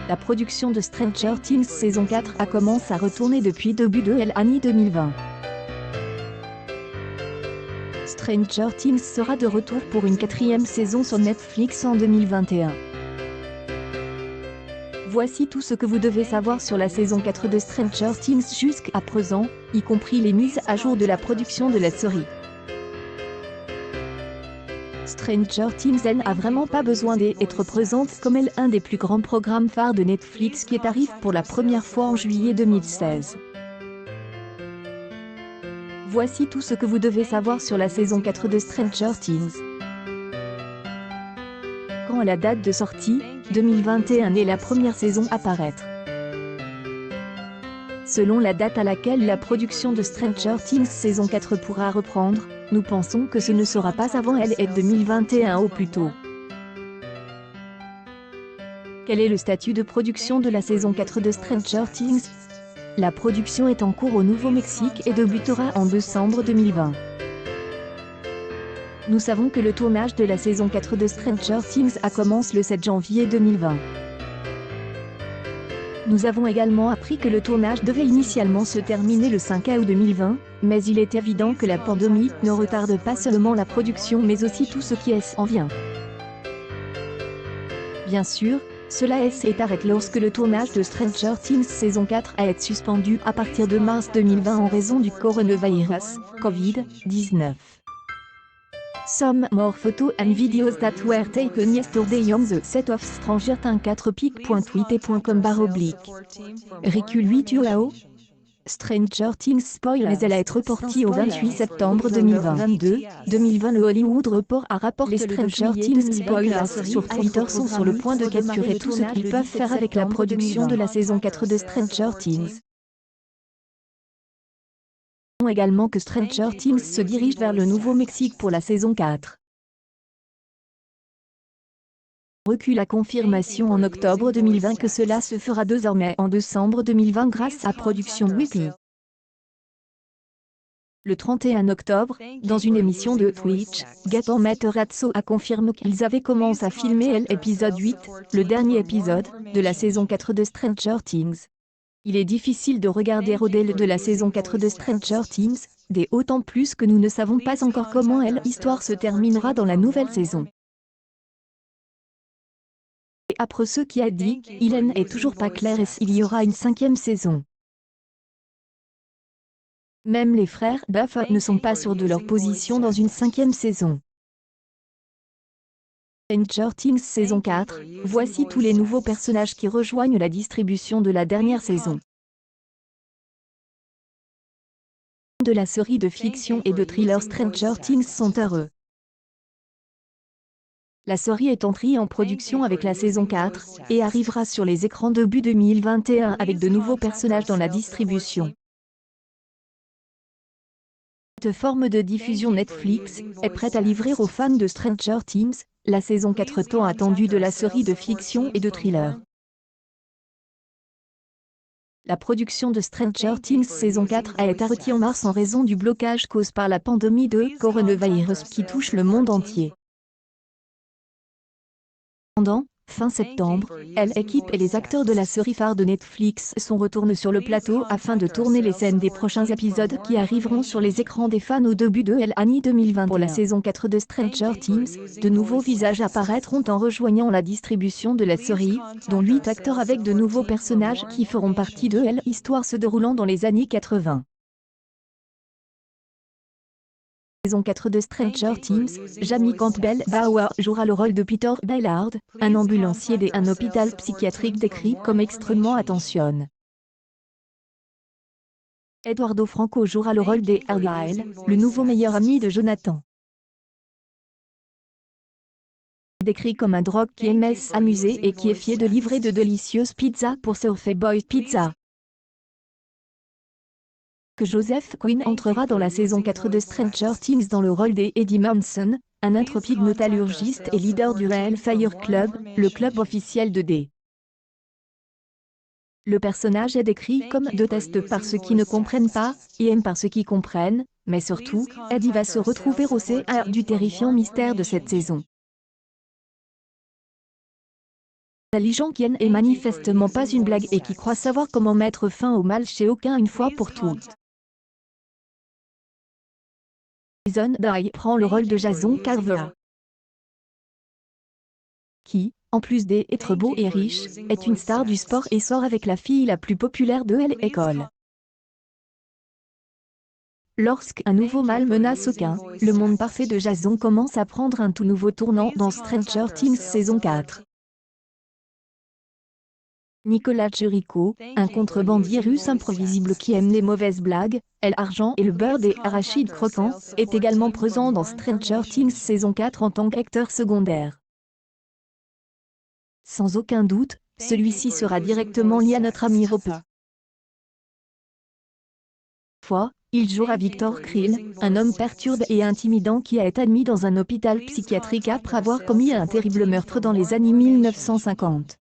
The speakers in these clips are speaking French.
La production de Stranger Things saison 4 a commencé à retourner depuis début de l'année 2020. Stranger Things sera de retour pour une 4e saison sur Netflix en 2021. Voici tout ce que vous devez savoir sur la saison 4 de Stranger Things jusqu'à présent, y compris les mises à jour de la production de la série. Stranger Things n'a vraiment pas besoin d'être présente comme elle un des plus grands programmes phares de Netflix qui arrive pour la première fois en juillet 2016. Voici tout ce que vous devez savoir sur la saison 4 de Stranger Things. Quand la date de sortie, 2021 est la première saison à paraître. Selon la date à laquelle la production de Stranger Things saison 4 pourra reprendre, nous pensons que ce ne sera pas avant elle et 2021 au plus tôt. Quel est le statut de production de la saison 4 de Stranger Things? La production est en cours au Nouveau-Mexique et débutera en décembre 2020. Nous savons que le tournage de la saison 4 de Stranger Things a commencé le 7 janvier 2020. Nous avons également appris que le tournage devait initialement se terminer le 5 août 2020, mais il est évident que la pandémie ne retarde pas seulement la production mais aussi tout ce qui en vient. Bien sûr, cela s'arrête lorsque le tournage de Stranger Things saison 4 a été suspendu à partir de mars 2020 en raison du coronavirus, Covid-19. Some more photos and videos that were taken yesterday on the set of Stranger Things 4pic.twitter.com/. Recul 8 UAO. Stranger Things spoil mais elle a été reportée au 28 septembre 2022. 2020 Le Hollywood Report a rapporté Stranger Things spoilers sur Twitter sont sur le point de capturer tout ce qu'ils peuvent faire avec la production de la saison 4 de Stranger Things. Également que Stranger Things se dirige vers le Nouveau-Mexique pour la saison 4. Recule la confirmation en octobre 2020 que cela se fera désormais en décembre 2020 grâce à Production Weekly. Le 31 octobre, dans une émission de Twitch, Gator Matarazzo a confirmé qu'ils avaient commencé à filmer l'épisode 8, le dernier épisode, de la saison 4 de Stranger Things. Il est difficile de regarder au-delà de la saison 4 de Stranger Things, d'autant plus que nous ne savons pas encore comment l'histoire se terminera dans la nouvelle saison. Et après ce qui a dit, il n'est toujours pas clair s'il y aura une 5e saison. Même les frères Buff ne sont pas sûrs de leur position dans une 5e saison. Stranger Things saison 4, voici tous les nouveaux personnages qui rejoignent la distribution de la dernière saison. De la série de fiction et de thriller Stranger Things sont heureux. La série est entrée en production avec la saison 4, et arrivera sur les écrans début 2021 avec de nouveaux personnages dans la distribution. Cette forme de diffusion Netflix est prête à livrer aux fans de Stranger Things, la saison 4 tant attendue de la série de fiction et de thriller. La production de Stranger Things saison 4 a été arrêtée en mars en raison du blocage causé par la pandémie de coronavirus qui touche le monde entier. Cependant, fin septembre, l'équipe et les acteurs de la série phare de Netflix sont retournés sur le plateau afin de tourner les scènes des prochains épisodes qui arriveront sur les écrans des fans au début de l'année 2020. Pour la saison 4 de Stranger Things, de nouveaux visages apparaîtront en rejoignant la distribution de la série, dont 8 acteurs avec de nouveaux personnages qui feront partie de l'histoire se déroulant dans les années 80. Saison 4 de Stranger Things, Jamie Campbell Bower jouera le rôle de Peter Ballard, un ambulancier d'un hôpital psychiatrique décrit comme extrêmement attentionné. Eduardo Franco jouera le rôle d'Argyle, le nouveau meilleur ami de Jonathan. Décrit comme un drogue qui aime s'amuser et qui est fier de livrer de délicieuses pizzas pour Surfer Boy Pizza. Que Joseph Quinn entrera dans la saison 4 de Stranger Things dans le rôle d'Eddie Munson, un intrépide métallurgiste et leader du Hellfire Club, le club officiel de D. Le personnage est décrit comme détesté par ceux qui ne comprennent pas, et aime par ceux qui comprennent, mais surtout, Eddie va se retrouver au cœur du terrifiant mystère de cette saison. Intelligent Kien est manifestement pas une blague et qui croit savoir comment mettre fin au mal chez aucun une fois pour toutes. Jason Dye prend le rôle de Jason Carver, qui, en plus d'être beau et riche, est une star du sport et sort avec la fille la plus populaire de l'école. Lorsqu'un nouveau mal menace aucun, le monde parfait de Jason commence à prendre un tout nouveau tournant dans Stranger Things saison 4. Nicolas Jericho, un contrebandier russe imprévisible qui aime les mauvaises blagues, l'argent et le beurre des arachides croquants, est également présent dans Stranger Things saison 4 en tant qu'acteur secondaire. Sans aucun doute, celui-ci sera directement lié à notre ami Roper. Il jouera Victor Krill, un homme perturbé et intimidant qui a été admis dans un hôpital psychiatrique après avoir commis un terrible meurtre dans les années 1950.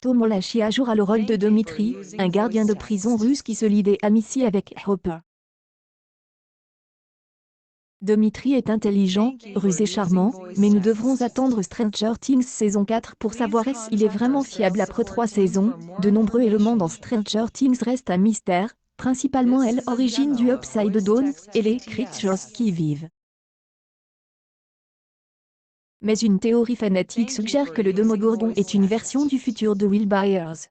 Tom Holachy jouera le rôle de Dmitri, un gardien de prison russe qui se lie d'amitié avec Hopper. Dmitri est intelligent, rusé et charmant, mais nous devrons attendre Stranger Things saison 4 pour savoir s'il est vraiment fiable après 3 saisons. De nombreux éléments dans Stranger Things restent un mystère, principalement l'origine du Upside Down et les creatures qui y vivent. Mais une théorie fanatique suggère que le Demogorgon est une version du futur de Will Byers.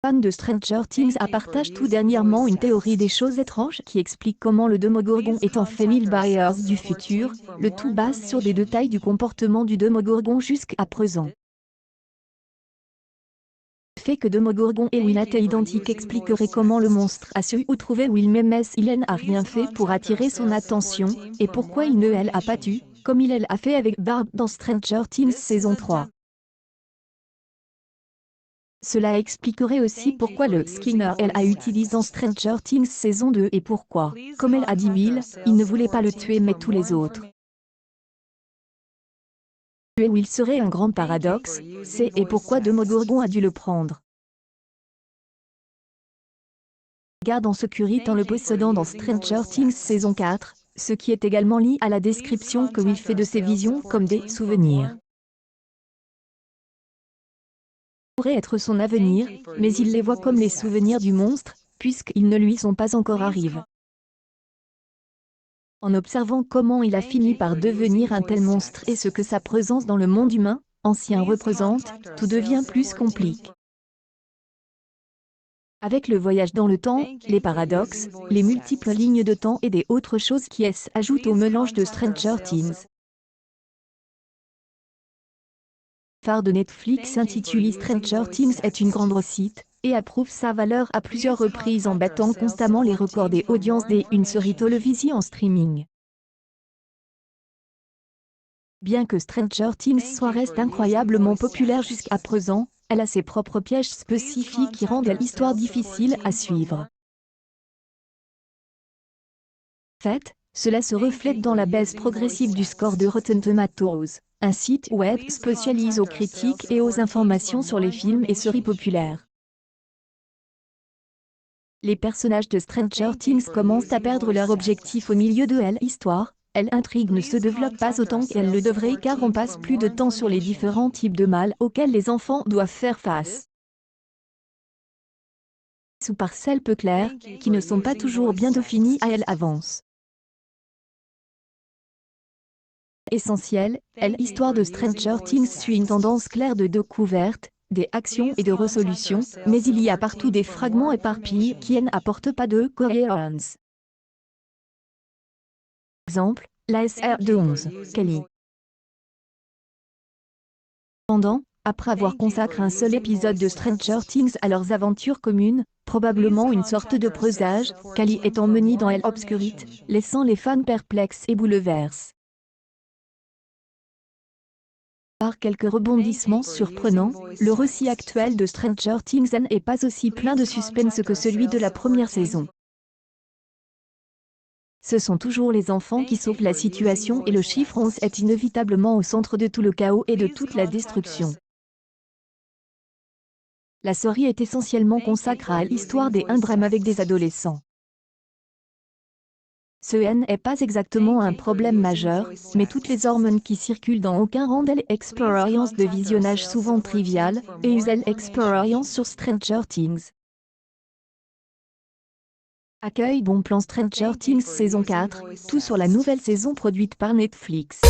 Fan de Stranger Things partagent tout dernièrement une théorie des choses étranges qui explique comment le Demogorgon est en fait Will Byers du futur, le tout base sur des détails du comportement du Demogorgon jusqu'à présent. Le fait que Demogorgon et Will étaient identiques expliquerait comment le monstre a su où trouver Will même s'il n'a rien fait pour attirer son attention, et pourquoi il ne l'a pas tué, comme il a fait avec Barb dans Stranger Things saison 3. Cela expliquerait aussi pourquoi le Skinner a utilisé dans Stranger Things saison 2 et pourquoi, comme elle a dit Will, il ne voulait pas le tuer mais tous les autres. Tuer Will serait un grand paradoxe, et pourquoi Demogorgon a dû le prendre. Garde en sécurité en le possédant dans Stranger Things saison 4, ce qui est également lié à la description que Will fait de ses visions comme des souvenirs. Pourrait être son avenir, mais il les voit comme les souvenirs du monstre, puisqu'ils ne lui sont pas encore arrivés. En observant comment il a fini par devenir un tel monstre et ce que sa présence dans le monde humain, ancien représente, tout devient plus compliqué. Avec le voyage dans le temps, les paradoxes, les multiples lignes de temps et des autres choses qui s'ajoutent au mélange de Stranger Things. Phare de Netflix intitulé Stranger Things est une grande réussite, et approuve sa valeur à plusieurs reprises en battant constamment les records des audiences d'une série télévisée en streaming. Bien que Stranger Things reste incroyablement populaire jusqu'à présent, elle a ses propres pièges spécifiques qui rendent l'histoire difficile à suivre. Cela se reflète dans la baisse progressive du score de Rotten Tomatoes, un site web spécialisé aux critiques et aux informations sur les films et séries populaires. Les personnages de Stranger Things commencent à perdre leur objectif au milieu de l'histoire. L'intrigue ne se développe pas autant qu'elle le devrait car on passe plus de temps sur les différents types de mal auxquels les enfants doivent faire face. Ou par celles peu claires, qui ne sont pas toujours bien définies à l'avance. Essentiel, l'histoire de Stranger Things suit une tendance claire de découverte, des actions et de résolution, mais il y a partout des fragments éparpillés qui n'apportent pas de cohérence. Exemple, la SR-11, Kelly. Cependant, après avoir consacré un seul épisode de Stranger Things à leurs aventures communes, probablement une sorte de présage, Kelly est emmenée dans l'obscurité, laissant les fans perplexes et bouleversés. Par quelques rebondissements surprenants, le récit actuel de Stranger Things n'est pas aussi plein de suspense que celui de la première saison. Ce sont toujours les enfants qui sauvent la situation et le chiffre 11 est inévitablement au centre de tout le chaos et de toute la destruction. La série est essentiellement consacrée à l'histoire des drames avec des adolescents. Ce n'est pas exactement un problème majeur, mais toutes les hormones qui circulent dans aucun rendent l'expérience de visionnage souvent triviale, et usent l'expérience sur Stranger Things. Accueil Bon plan Stranger Things saison 4, tout sur la nouvelle saison produite par Netflix.